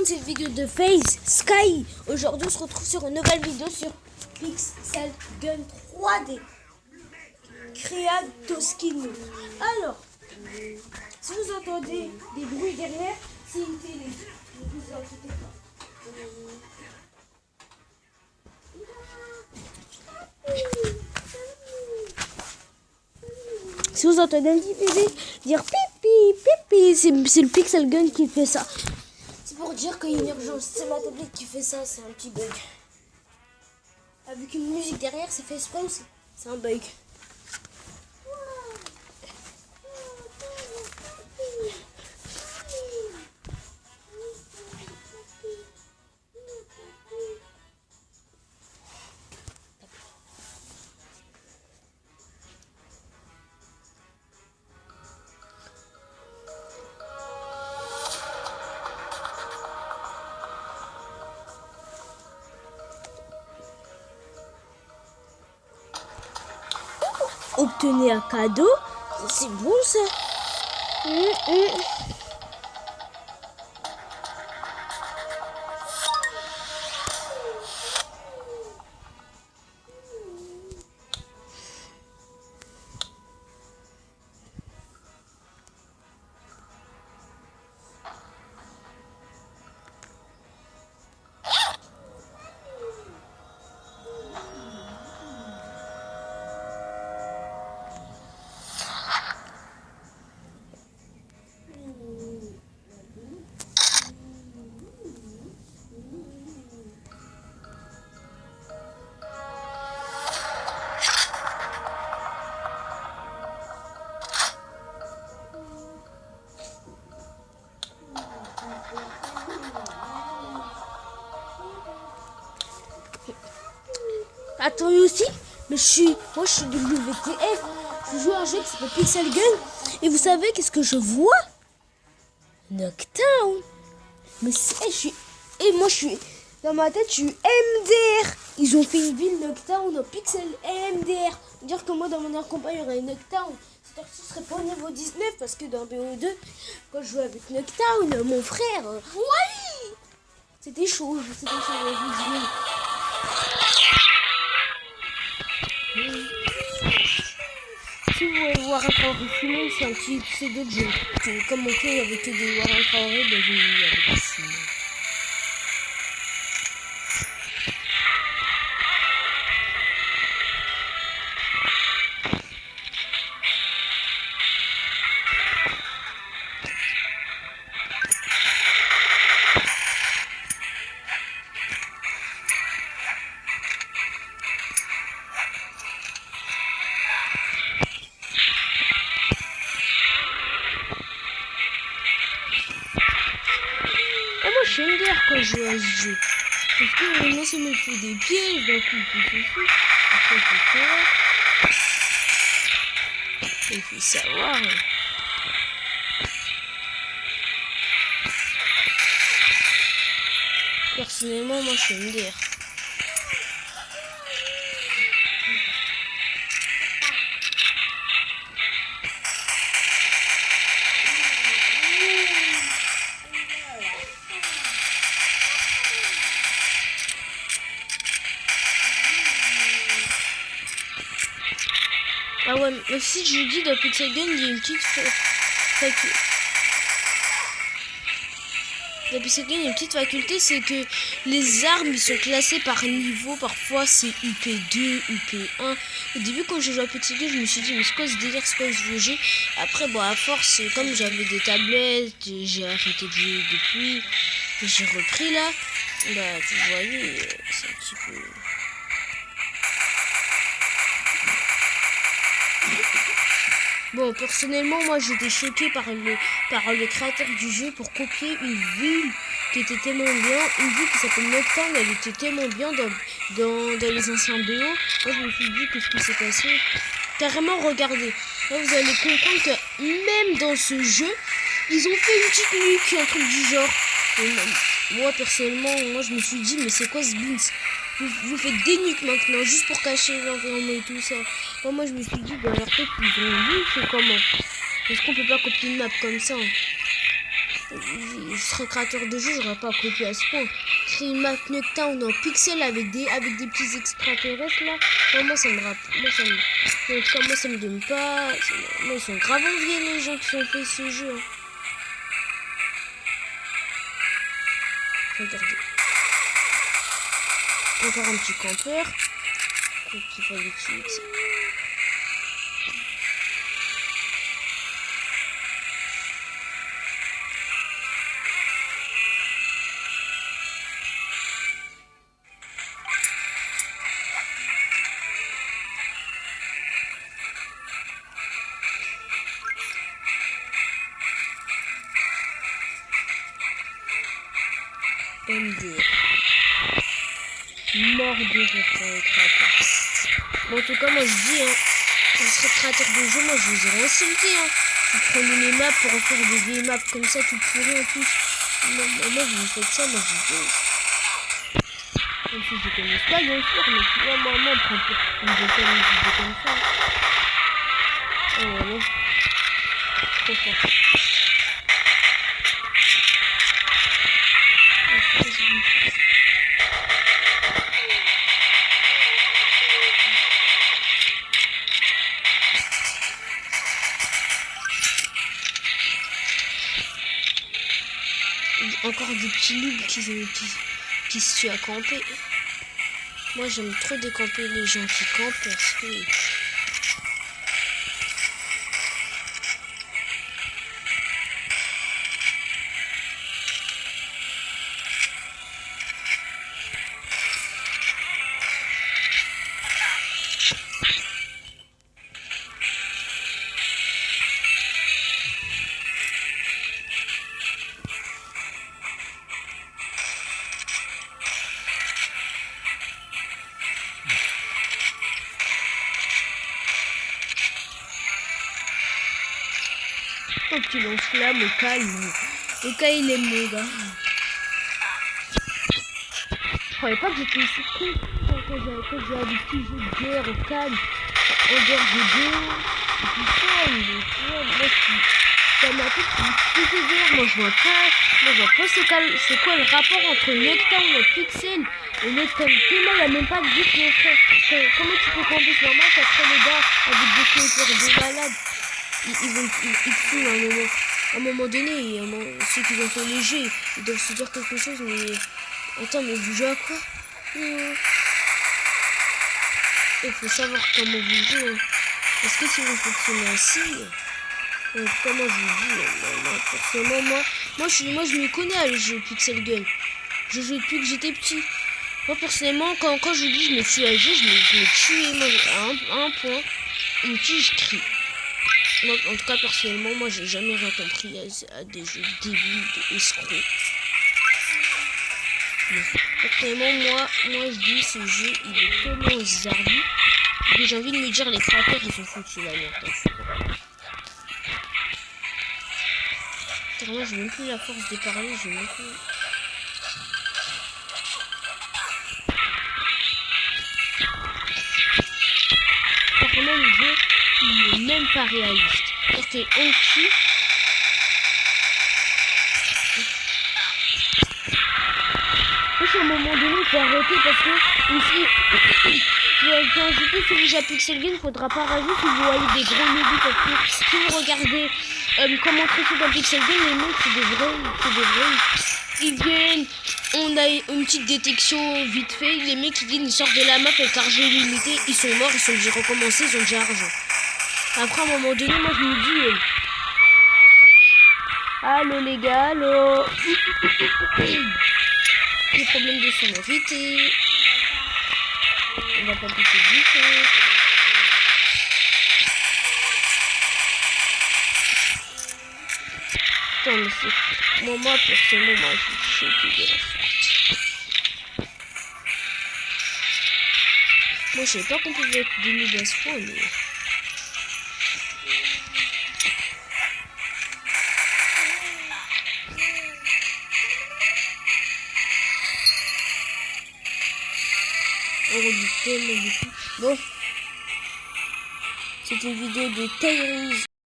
cette vidéo de FaZe Sky. Aujourd'hui on se retrouve sur une nouvelle vidéo sur Pixel Gun 3D Créa Toscino. Alors, si vous entendez des bruits derrière, c'est une télé. Ne vous inquiétez pas. Si vous entendez un petit bébé dire pipi, pipi, c'est le Pixel Gun qui fait ça. C'est pour dire qu'il y a une urgence. C'est ma tablette qui fait ça, c'est un petit bug. Avec une musique derrière, c'est fait exprès, c'est un bug. Obtenez un cadeau, c'est bon ça. Attendez aussi, mais moi je suis du WTF. Je joue à un jeu qui s'appelle Pixel Gun. Et vous savez qu'est-ce que je vois? Nuketown. Mais moi je suis dans ma tête, je suis MDR. Ils ont fait une ville Nuketown au Pixel MDR. Dire que moi dans mon air compas il y aurait Nuketown. C'est-à-dire que ce serait pas au niveau 19 parce que dans BO2, quand je jouais avec Nuketown, mon frère, ouais, c'était chaud, je vous dis. Si vous voulez voir un Traoré Simon, c'est un petit pseudo de jeu. Comme mon frère avait que des voir un Traoré, ben j'ai eu avec Simon. Moi je suis MDR quand je joue à ce jeu. Parce que vraiment ça me fait des pièges, d'un coup il fait ceci, après il fait savoir. Personnellement moi je suis MDR. Ah ouais, mais si je dis dans Pixel Gun, il y a une petite faculté, c'est que les armes ils sont classées par niveau, parfois c'est UP2, UP1. Au début quand je jouais à Pixel Gun, je me suis dit mais c'est quoi ce délire, c'est quoi ce jeu. Après bon à force, comme j'avais des tablettes, j'ai arrêté de jouer depuis, j'ai repris là, vous voyez, c'est un petit peu... Bon, personnellement, moi j'étais choqué par le créateur du jeu pour copier une ville qui était tellement bien, une ville qui s'appelle Nuketown, elle était tellement bien dans les anciens BO. Moi je me suis dit qu'est-ce qui s'est passé. Carrément, regardez. Là vous allez comprendre que même dans ce jeu, ils ont fait une petite nuque, un truc du genre. Et moi personnellement, je me suis dit mais c'est quoi ce beans? Vous faites des nuques maintenant, juste pour cacher l'environnement et tout ça. Moi je me suis dit, bah RP, ils ont vu, c'est comment? Est-ce qu'on peut pas copier une map comme ça? je serais créateur de jeu, j'aurais pas copié à ce point. Créer une map Nuketown en pixels avec des petits extraterrestres là. Non, moi ça me rappelle. En tout cas, moi ça me donne pas. Moi, ils sont grave enviés les gens qui ont fait ce jeu. Hein. Regardez. Encore un petit campeur. Qu'il faut l'utiliser. MD. Mort de rire pour les créateurs. Bon, en tout cas, moi je dis, hein, je serais créateur de jeu, moi je vous aurais insulté. Hein. Vous prenez les maps pour en faire des vieilles maps comme ça, tout pourri en plus. Moi, vous faites ça, moi je dis. Même si je connais pas, bien sûr, mais tu vois, moi, on prend une vidéo comme ça. Oh non. Trop fort. Encore des petits noobs qui se tuent à camper. Moi j'aime trop décamper les gens qui campent parce que... Un petit lance-flamme au calme. Au cas il est mon gars. Je croyais pas que j'étais aussi con quand j'ai des petits jeux de guerre au calme. En dehors de deux. Et tout ça. Moi ça m'appelle une petite guerre. Moi je vois pas c'est quoi le rapport entre Nuketown et Pixel et Nuketown. Moi il n'y a même pas de but mon frère. Comment tu peux camper sur match après les gars avec des snipers de malades? Ils fument à un moment donné, ceux qui ont fait les jeux, ils doivent se dire quelque chose, mais... Attends, mais vous jouez à quoi? Il faut savoir comment vous jouez. Hein. Parce que si vous fonctionnez ainsi... comment je vous dis? Forcément, moi je m'y connais à les jeux Pixel Gun. Je joue depuis que j'étais petit. Moi, personnellement, quand je vous dis je me suis âgé, je me tué moi, à un point. Il me tue, je crie. Moi, en tout cas, personnellement, moi, j'ai jamais rien compris à des jeux débiles, des escrocs. Mais, personnellement, moi, je dis, ce jeu, il est tellement zarbi que j'ai envie de me dire, les créateurs, ils sont foutus la merde. Carrément, j'ai même plus la force de parler, j'ai même plus... Carrément, le jeu, il n'est même pas réaliste. C'est-à-dire qu'on tue. À un moment donné, il faut arrêter parce que ici, je vais ajouter si vous jouez à Pixel Gun, il ne faudra pas rajouter si vous voyez des gros nébus parce que si vous regardez comment tricher dans Pixel Gun, les mecs c'est des vrais. Ils viennent, on a une petite détection vite fait, les mecs ils viennent, ils sortent de la map avec argent illimité, ils sont morts, ils sont déjà recommencés, ils ont déjà argent. Après à un moment donné, moi je me dis allô les gars, allô. Des problèmes de sonorité. On va pas pousser vite. Attends, mais c'est... Moi, personnellement, moi, je suis choquée de la sorte. Moi, je savais pas qu'on pouvait être dénudé à ce point, mais... On redit tellement beaucoup. Bon. C'est une vidéo de Tyrese.